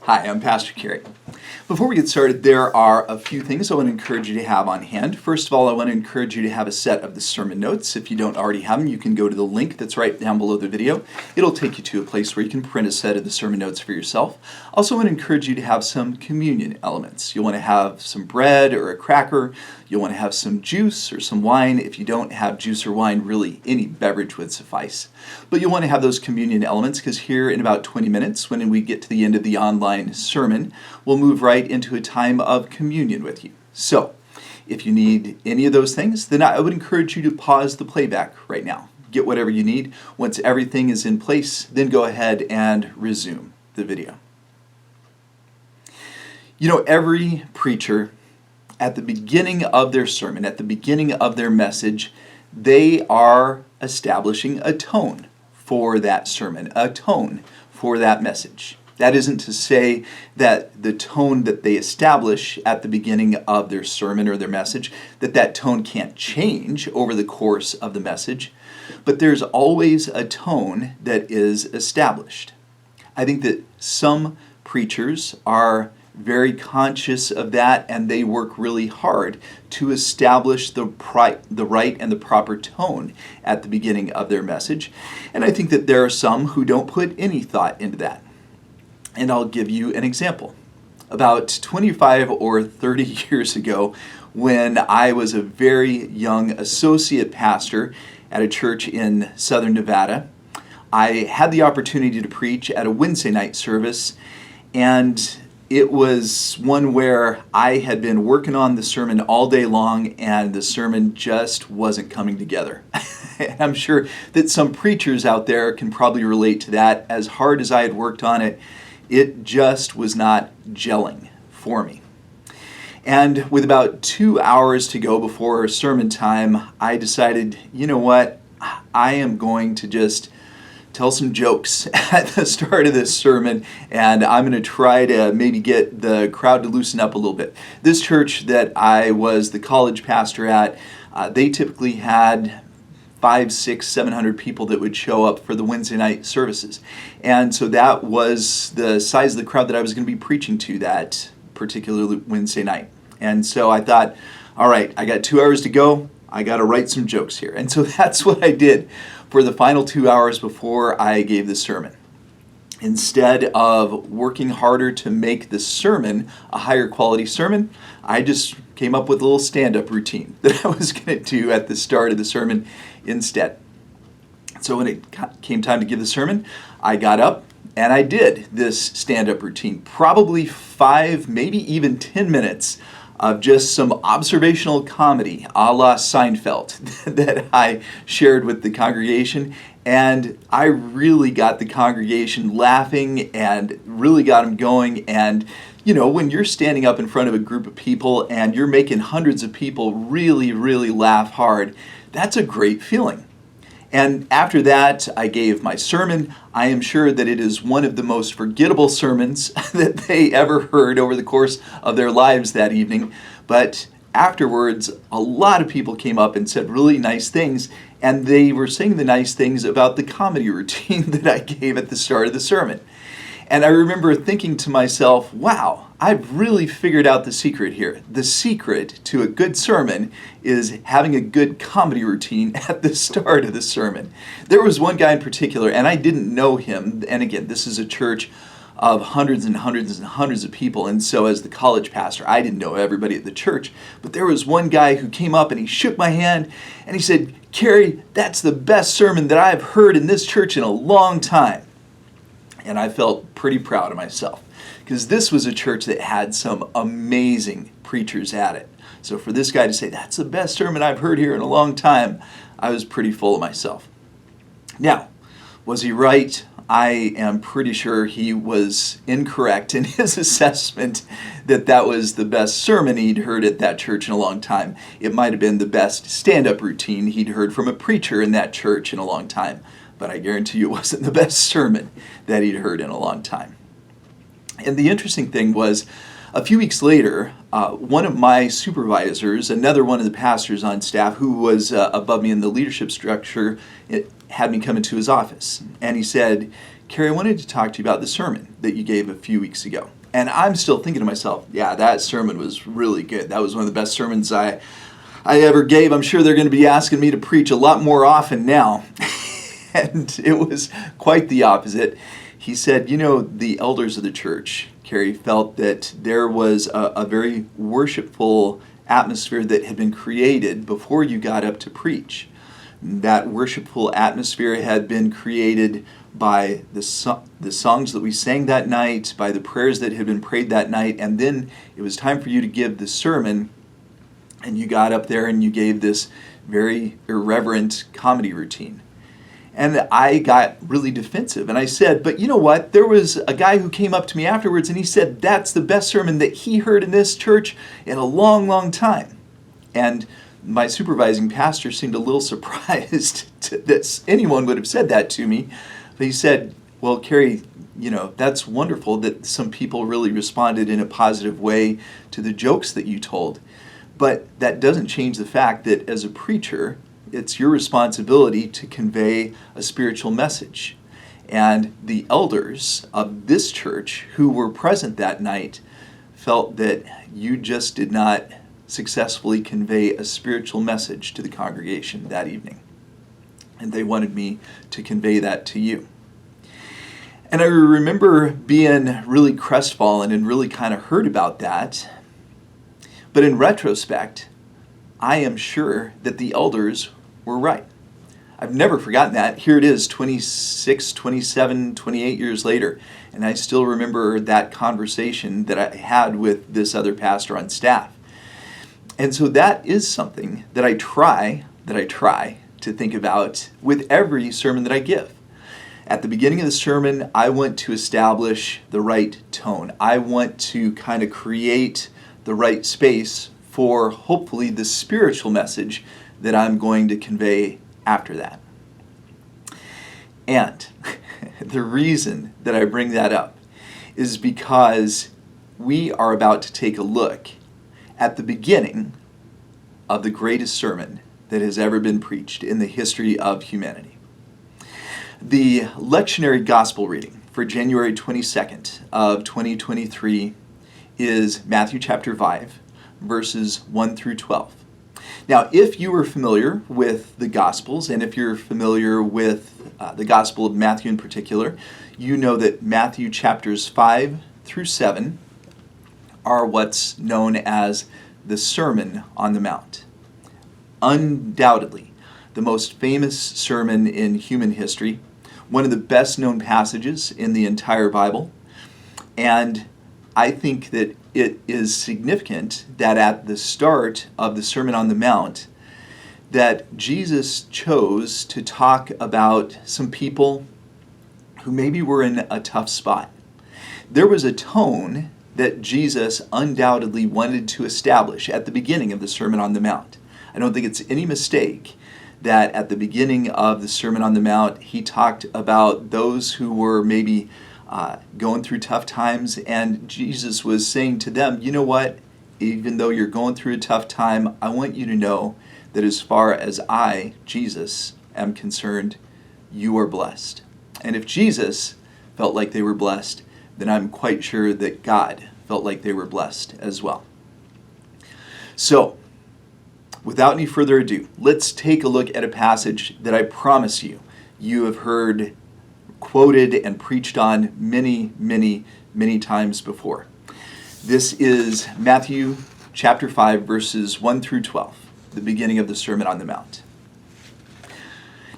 Hi, I'm Pastor Kerry. Before we get started, there are a few things I want to encourage you to have on hand. First of all, I want to encourage you to have a set of the sermon notes. If you don't already have them, you can go to the link that's right down below the video. It'll take you to a place where you can print a set of the sermon notes for yourself. Also, I want to encourage you to have some communion elements. You'll want to have some bread or a cracker. You'll want to have some juice or some wine. If you don't have juice or wine, really any beverage would suffice. But you'll want to have those communion elements because here in about 20 minutes, when we get to the end of the online sermon, we'll move right into a time of communion with you. So, if you need any of those things, then I would encourage you to pause the playback right now. Get whatever you need. Once everything is in place, then go ahead and resume the video. You know, every preacher, at the beginning of their sermon, at the beginning of their message, they are establishing a tone for that sermon, a tone for that message. That isn't to say that the tone that they establish at the beginning of their sermon or their message, that tone can't change over the course of the message, but there's always a tone that is established. I think that some preachers are very conscious of that, and they work really hard to establish the right and the proper tone at the beginning of their message. And I think that there are some who don't put any thought into that. And I'll give you an example. About 25 or 30 years ago, when I was a very young associate pastor at a church in southern Nevada, I had the opportunity to preach at a Wednesday night service, and it was one where I had been working on the sermon all day long, and the sermon just wasn't coming together. And I'm sure that some preachers out there can probably relate to that. As hard as I had worked on it, it just was not gelling for me. And with about 2 hours to go before sermon time, I decided, you know what, I am going to just tell some jokes at the start of this sermon, and I'm going to try to maybe get the crowd to loosen up a little bit. This church that I was the college pastor at, they typically had 500, 600, 700 people that would show up for the Wednesday night services. And so that was the size of the crowd that I was going to be preaching to that particular Wednesday night. And so I thought, all right, I got 2 hours to go. I got to write some jokes here. And so that's what I did for the final 2 hours before I gave the sermon. Instead of working harder to make the sermon a higher quality sermon, I just came up with a little stand-up routine that I was going to do at the start of the sermon instead. So when it came time to give the sermon, I got up and I did this stand-up routine. Probably 5, maybe even 10 minutes of just some observational comedy a la Seinfeld that I shared with the congregation. And I really got the congregation laughing and really got them going. And you know, when you're standing up in front of a group of people and you're making hundreds of people really, really laugh hard, that's a great feeling. And after that, I gave my sermon. I am sure that it is one of the most forgettable sermons that they ever heard over the course of their lives that evening. But afterwards, a lot of people came up and said really nice things, and they were saying the nice things about the comedy routine that I gave at the start of the sermon. And I remember thinking to myself, wow, I've really figured out the secret here. The secret to a good sermon is having a good comedy routine at the start of the sermon. There was one guy in particular, and I didn't know him. And again, this is a church of hundreds and hundreds and hundreds of people. And so as the college pastor, I didn't know everybody at the church. But there was one guy who came up and he shook my hand and he said, "Kerry, that's the best sermon that I've heard in this church in a long time." And I felt pretty proud of myself because this was a church that had some amazing preachers at it. So for this guy to say, "That's the best sermon I've heard here in a long time," I was pretty full of myself. Now, was he right? I am pretty sure he was incorrect in his assessment that that was the best sermon he'd heard at that church in a long time. It might have been the best stand-up routine he'd heard from a preacher in that church in a long time. But I guarantee you it wasn't the best sermon that he'd heard in a long time. And the interesting thing was, A few weeks later, one of my supervisors, another one of the pastors on staff who was above me in the leadership structure, had me come into his office. And he said, "Kerry, I wanted to talk to you about the sermon that you gave a few weeks ago." And I'm still thinking to myself, yeah, that sermon was really good. That was one of the best sermons I ever gave. I'm sure they're going to be asking me to preach a lot more often now. And it was quite the opposite. He said, the elders of the church, Kerry, felt that there was a very worshipful atmosphere that had been created before you got up to preach. That worshipful atmosphere had been created by the songs that we sang that night, by the prayers that had been prayed that night, and then it was time for you to give the sermon, and you got up there and you gave this very irreverent comedy routine. And I got really defensive, and I said, but you know what? There was a guy who came up to me afterwards, and he said that's the best sermon that he heard in this church in a long, long time. And my supervising pastor seemed a little surprised that anyone would have said that to me. But he said, well, Kerry, that's wonderful that some people really responded in a positive way to the jokes that you told. But that doesn't change the fact that as a preacher, it's your responsibility to convey a spiritual message. And the elders of this church who were present that night felt that you just did not successfully convey a spiritual message to the congregation that evening. And they wanted me to convey that to you. And I remember being really crestfallen and really kind of hurt about that. But in retrospect, I am sure that the elders were right. I've never forgotten that. Here it is, 26, 27, 28 years later, and I still remember that conversation that I had with this other pastor on staff. And so that is something that I try to think about with every sermon that I give. At the beginning of the sermon, I want to establish the right tone. I want to kind of create the right space for hopefully the spiritual message that I'm going to convey after that. And the reason that I bring that up is because we are about to take a look at the beginning of the greatest sermon that has ever been preached in the history of humanity. The lectionary gospel reading for January 22nd of 2023 is Matthew chapter 5, verses 1 through 12. Now, if you are familiar with the Gospels, and if you're familiar with the Gospel of Matthew in particular, you know that Matthew chapters 5 through 7 are what's known as the Sermon on the Mount. Undoubtedly, the most famous sermon in human history, one of the best known passages in the entire Bible, and I think that it is significant that at the start of the Sermon on the Mount, that Jesus chose to talk about some people who maybe were in a tough spot. There was a tone that Jesus undoubtedly wanted to establish at the beginning of the Sermon on the Mount. I don't think it's any mistake that at the beginning of the Sermon on the Mount, he talked about those who were maybe going through tough times, and Jesus was saying to them, you know what, even though you're going through a tough time, I want you to know that as far as I, Jesus, am concerned, you are blessed. And if Jesus felt like they were blessed, then I'm quite sure that God felt like they were blessed as well. So, without any further ado, let's take a look at a passage that I promise you have heard quoted and preached on many, many, many times before. This is Matthew chapter 5, verses 1 through 12, the beginning of the Sermon on the Mount.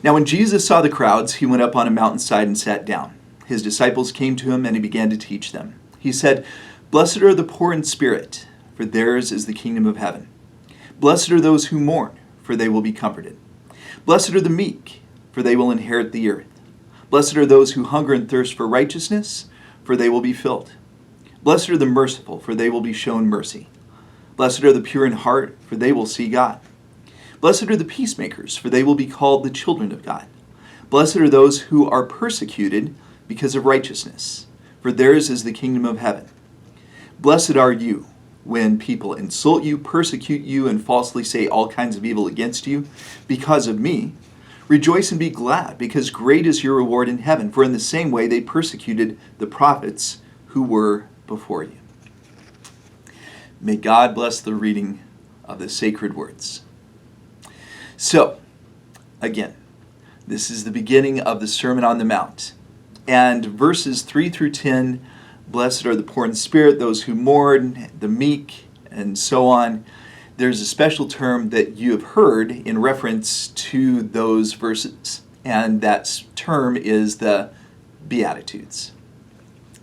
Now when Jesus saw the crowds, he went up on a mountainside and sat down. His disciples came to him, and he began to teach them. He said, "Blessed are the poor in spirit, for theirs is the kingdom of heaven. Blessed are those who mourn, for they will be comforted. Blessed are the meek, for they will inherit the earth. Blessed are those who hunger and thirst for righteousness, for they will be filled. Blessed are the merciful, for they will be shown mercy. Blessed are the pure in heart, for they will see God. Blessed are the peacemakers, for they will be called the children of God. Blessed are those who are persecuted because of righteousness, for theirs is the kingdom of heaven. Blessed are you when people insult you, persecute you, and falsely say all kinds of evil against you because of me. Rejoice and be glad, because great is your reward in heaven, for in the same way they persecuted the prophets who were before you. May God bless the reading of the sacred words. So, again, this is the beginning of the Sermon on the Mount. And verses 3 through 10, blessed are the poor in spirit, those who mourn, the meek, and so on. There's a special term that you have heard in reference to those verses, and that term is the Beatitudes.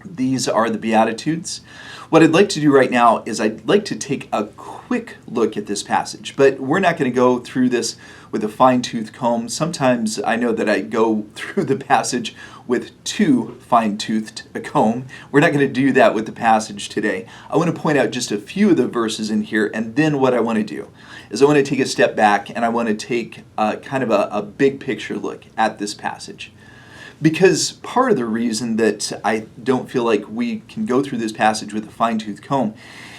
These are the Beatitudes. What I'd like to do right now is I'd like to take a quick look at this passage, but we're not going to go through this with a fine-tooth comb. Sometimes I know that I go through the passage with too fine-toothed a comb. We're not going to do that with the passage today. I want to point out just a few of the verses in here, and then what I want to do is I want to take a step back and I want to take kind of a big picture look at this passage. Because part of the reason that I don't feel like we can go through this passage with a fine-tooth comb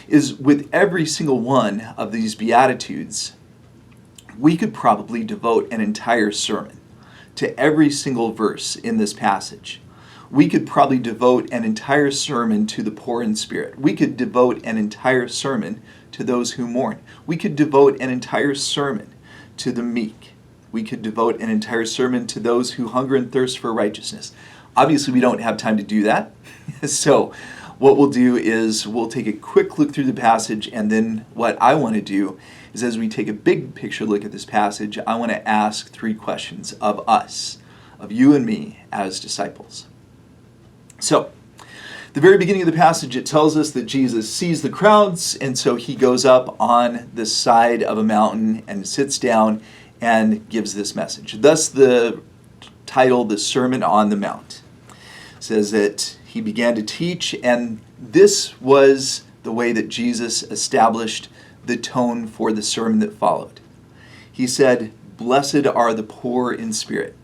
is with every single one of these Beatitudes, we could probably devote an entire sermon to every single verse in this passage. We could probably devote an entire sermon to the poor in spirit. We could devote an entire sermon to those who mourn. We could devote an entire sermon to the meek. We could devote an entire sermon to those who hunger and thirst for righteousness. Obviously, we don't have time to do that. So what we'll do is we'll take a quick look through the passage, and then what I want to do is as we take a big picture look at this passage, I want to ask 3 questions of us, of you and me as disciples. So, the very beginning of the passage, it tells us that Jesus sees the crowds, and so he goes up on the side of a mountain and sits down and gives this message. Thus the title, the Sermon on the Mount, says that he began to teach, and this was the way that Jesus established the tone for the sermon that followed. He said, "Blessed are the poor in spirit."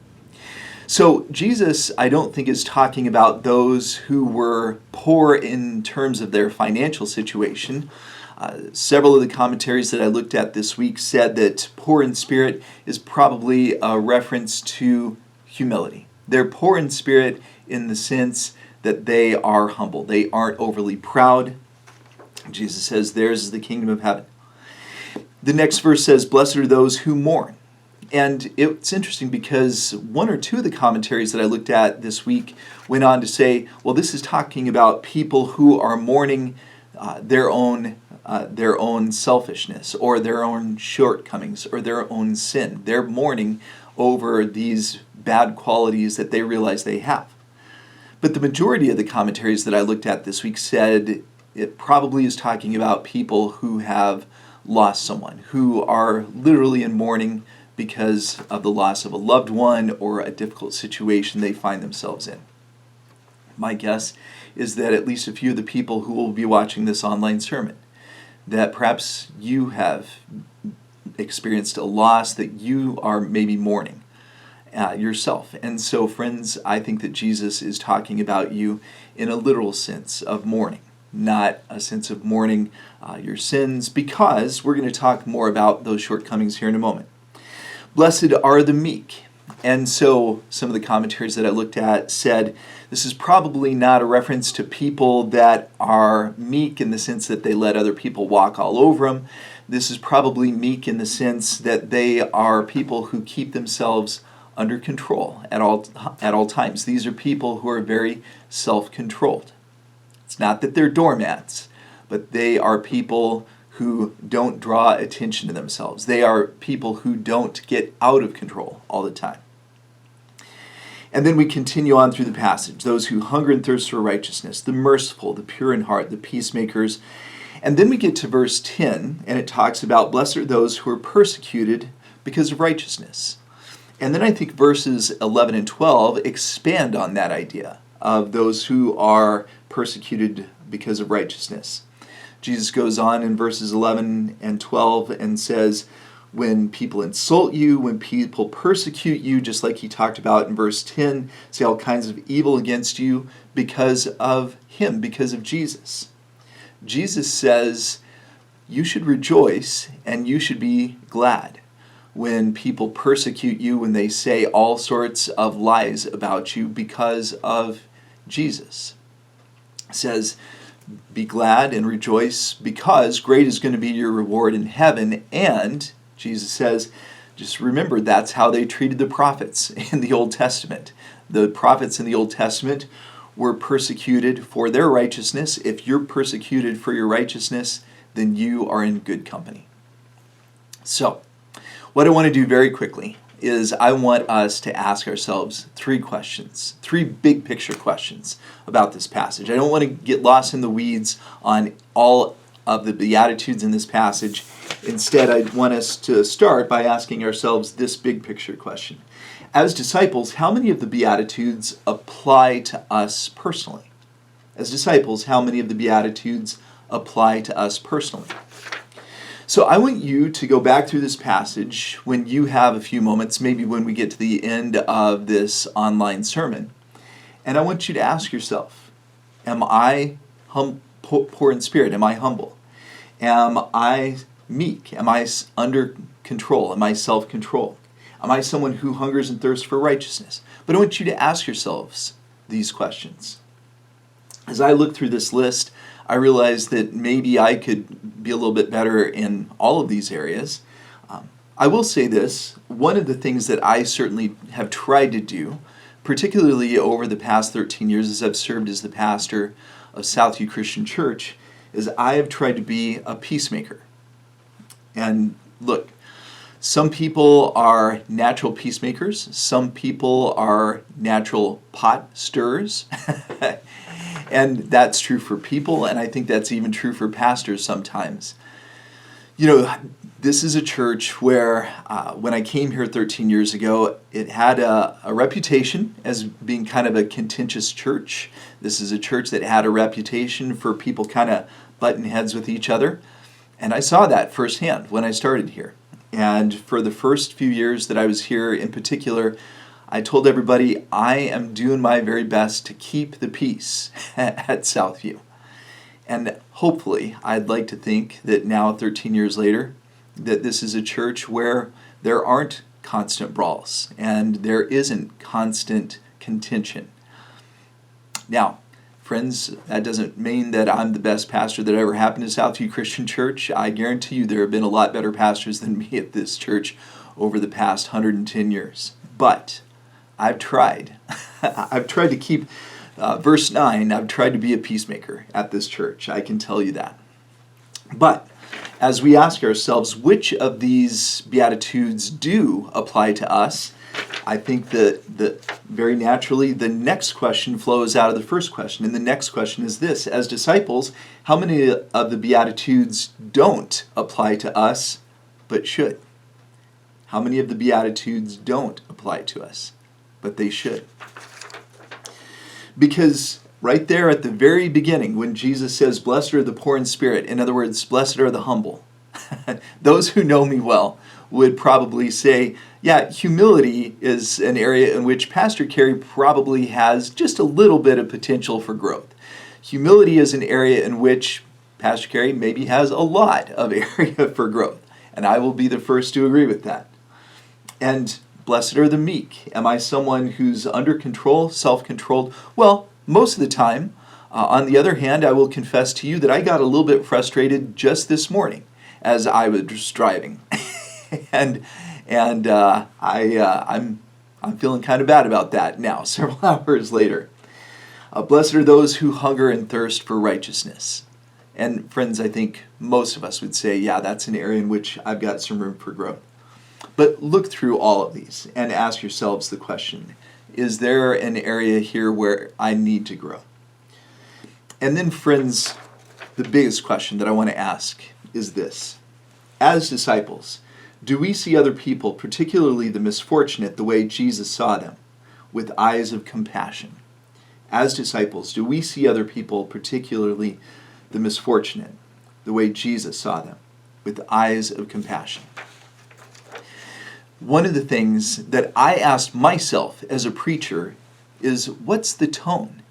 So Jesus, I don't think, is talking about those who were poor in terms of their financial situation. Several of the commentaries that I looked at this week said that poor in spirit is probably a reference to humility. They're poor in spirit in the sense that they are humble. They aren't overly proud. Jesus says, theirs is the kingdom of heaven. The next verse says, blessed are those who mourn. And it's interesting because 1 or 2 of the commentaries that I looked at this week went on to say, well, this is talking about people who are mourning their own selfishness or their own shortcomings or their own sin. They're mourning over these bad qualities that they realize they have. But the majority of the commentaries that I looked at this week said it probably is talking about people who have lost someone, who are literally in mourning because of the loss of a loved one or a difficult situation they find themselves in. My guess is that at least a few of the people who will be watching this online sermon, that perhaps you have experienced a loss that you are maybe mourning yourself. And so, friends, I think that Jesus is talking about you in a literal sense of mourning, not a sense of mourning your sins, because we're going to talk more about those shortcomings here in a moment. Blessed are the meek. And so some of the commentaries that I looked at said this is probably not a reference to people that are meek in the sense that they let other people walk all over them. This is probably meek in the sense that they are people who keep themselves under control at all times. These are people who are very self-controlled. It's not that they're doormats, but they are people who don't draw attention to themselves. They are people who don't get out of control all the time. And then we continue on through the passage. Those who hunger and thirst for righteousness, the merciful, the pure in heart, the peacemakers. And then we get to verse 10, and it talks about blessed are those who are persecuted because of righteousness. And then I think verses 11 and 12 expand on that idea of those who are persecuted because of righteousness. Jesus goes on in verses 11 and 12 and says, when people insult you, when people persecute you, just like he talked about in verse 10, say all kinds of evil against you because of him, because of Jesus. Jesus says you should rejoice and you should be glad when people persecute you, when they say all sorts of lies about you because of Jesus. It says, be glad and rejoice because great is going to be your reward in heaven. And Jesus says, just remember, that's how they treated the prophets in the Old Testament. The prophets in the Old Testament were persecuted for their righteousness. If you're persecuted for your righteousness, then you are in good company. So, what I want to do very quickly is I want us to ask ourselves 3 questions, 3 big picture questions about this passage. I don't want to get lost in the weeds on all of the Beatitudes in this passage. Instead, I want us to start by asking ourselves this big picture question. As disciples, how many of the Beatitudes apply to us personally? As disciples, how many of the Beatitudes apply to us personally? So I want you to go back through this passage when you have a few moments, maybe when we get to the end of this online sermon. And I want you to ask yourself, am I poor in spirit? Am I humble? Am I meek? Am I under control? Am I self-controlled? Am I someone who hungers and thirsts for righteousness? But I want you to ask yourselves these questions. As I look through this list, I realized that maybe I could be a little bit better in all of these areas. I will say this, one of the things that I certainly have tried to do, particularly over the past 13 years as I've served as the pastor of Southview Christian Church, is I have tried to be a peacemaker. And look, some people are natural peacemakers, some people are natural pot stirrers. And that's true for people, and I think that's even true for pastors sometimes. You know, this is a church where, when I came here 13 years ago, it had a reputation as being kind of a contentious church. This is a church that had a reputation for people kind of butting heads with each other. And I saw that firsthand when I started here. And for the first few years that I was here in particular, I told everybody I am doing my very best to keep the peace at Southview. And hopefully, I'd like to think that now, 13 years later, that this is a church where there aren't constant brawls and there isn't constant contention. Now, friends, that doesn't mean that I'm the best pastor that ever happened to Southview Christian Church. I guarantee you there have been a lot better pastors than me at this church over the past 110 years. But I've tried. I've tried to keep, verse 9, I've tried to be a peacemaker at this church. I can tell you that. But as we ask ourselves which of these Beatitudes do apply to us, I think that very naturally the next question flows out of the first question. And the next question is this. As disciples, how many of the Beatitudes don't apply to us but should? How many of the Beatitudes don't apply to us? But they should. Because right there at the very beginning, when Jesus says, blessed are the poor in spirit, in other words, blessed are the humble, those who know me well would probably say, yeah, humility is an area in which Pastor Carey probably has just a little bit of potential for growth. Humility is an area in which Pastor Carey maybe has a lot of area for growth. And I will be the first to agree with that. And blessed are the meek. Am I someone who's under control, self-controlled? Well, most of the time. On the other hand, I will confess to you that I got a little bit frustrated just this morning as I was driving. and I'm feeling kind of bad about that now, several hours later. Blessed are those who hunger and thirst for righteousness. And friends, I think most of us would say, yeah, that's an area in which I've got some room for growth. But look through all of these and ask yourselves the question, is there an area here where I need to grow? And then, friends, the biggest question that I want to ask is this. As disciples, do we see other people, particularly the misfortunate, the way Jesus saw them, with eyes of compassion? As disciples, do we see other people, particularly the misfortunate, the way Jesus saw them, with eyes of compassion? One of the things that I asked myself as a preacher is, what's the tone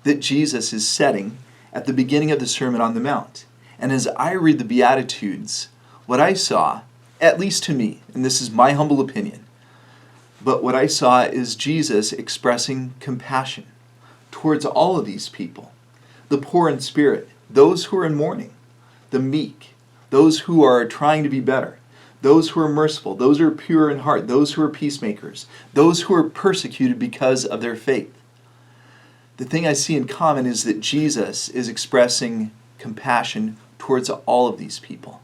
that Jesus is setting at the beginning of the Sermon on the Mount. And as I read the Beatitudes, what I saw, at least to me, and this is my humble opinion, but what I saw is Jesus expressing compassion towards all of these people. The poor in spirit, those who are in mourning, the meek, those who are trying to be better, those who are merciful, those who are pure in heart, those who are peacemakers, those who are persecuted because of their faith. The thing I see in common is that Jesus is expressing compassion towards all of these people.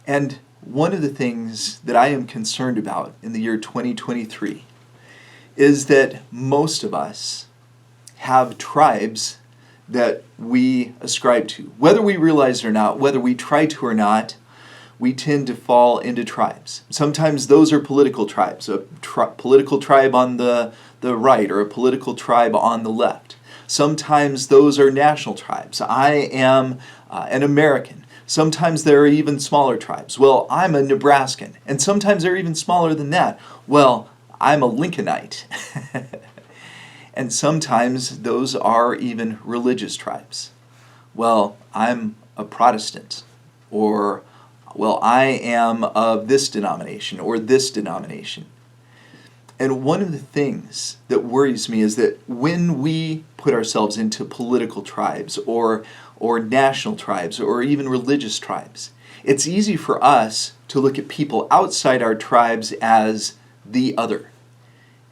And one of the things that I am concerned about in the year 2023 is that most of us have tribes that we ascribe to. Whether we realize it or not, whether we try to or not, we tend to fall into tribes. Sometimes those are political tribes, a political tribe on the right or a political tribe on the left. Sometimes those are national tribes. I am an American. Sometimes there are even smaller tribes. Well, I'm a Nebraskan. And sometimes they're even smaller than that. Well, I'm a Lincolnite. And sometimes those are even religious tribes. Well, I'm a Protestant. Or, well, I am of this denomination or this denomination. And one of the things that worries me is that when we put ourselves into political tribes or national tribes or even religious tribes, it's easy for us to look at people outside our tribes as the other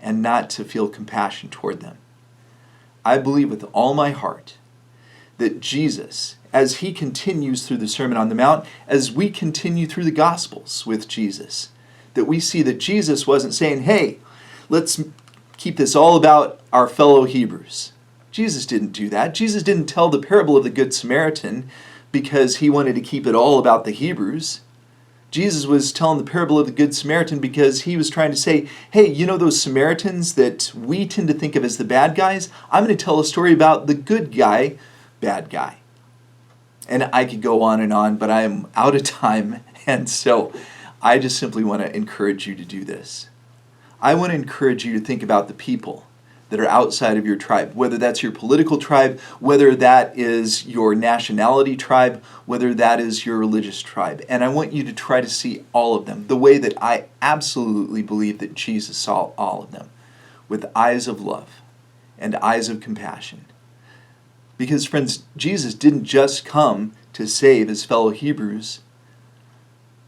and not to feel compassion toward them. I believe with all my heart that Jesus, as he continues through the Sermon on the Mount, as we continue through the Gospels with Jesus, that we see that Jesus wasn't saying, hey, let's keep this all about our fellow Hebrews. Jesus didn't do that. Jesus didn't tell the parable of the Good Samaritan because he wanted to keep it all about the Hebrews. Jesus was telling the parable of the Good Samaritan because he was trying to say, hey, you know those Samaritans that we tend to think of as the bad guys? I'm going to tell a story about the good guy, bad guy. And I could go on, but I am out of time. And so I just simply want to encourage you to do this. I want to encourage you to think about the people that are outside of your tribe, whether that's your political tribe, whether that is your nationality tribe, whether that is your religious tribe. And I want you to try to see all of them the way that I absolutely believe that Jesus saw all of them, with eyes of love and eyes of compassion. Because, friends, Jesus didn't just come to save his fellow Hebrews.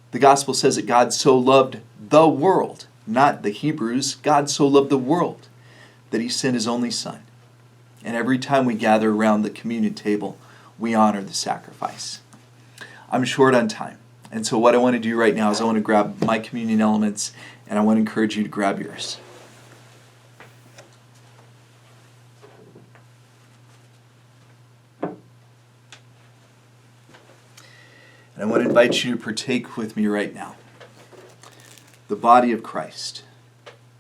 The gospel says that God so loved the world, not the Hebrews. God so loved the world that he sent his only Son. And every time we gather around the communion table, we honor the sacrifice. I'm short on time. And so what I want to do right now is I want to grab my communion elements and I want to encourage you to grab yours. And I want to invite you to partake with me right now. The body of Christ,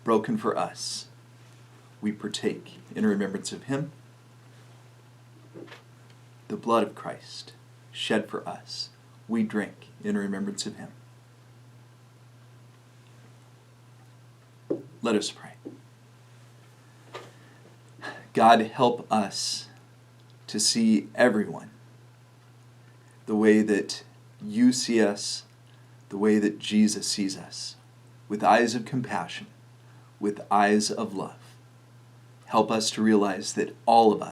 broken for us, we partake in remembrance of him. The blood of Christ, shed for us, we drink in remembrance of him. Let us pray. God, help us to see everyone the way that you see us, the way that Jesus sees us, with eyes of compassion, with eyes of love. Help us to realize that all of us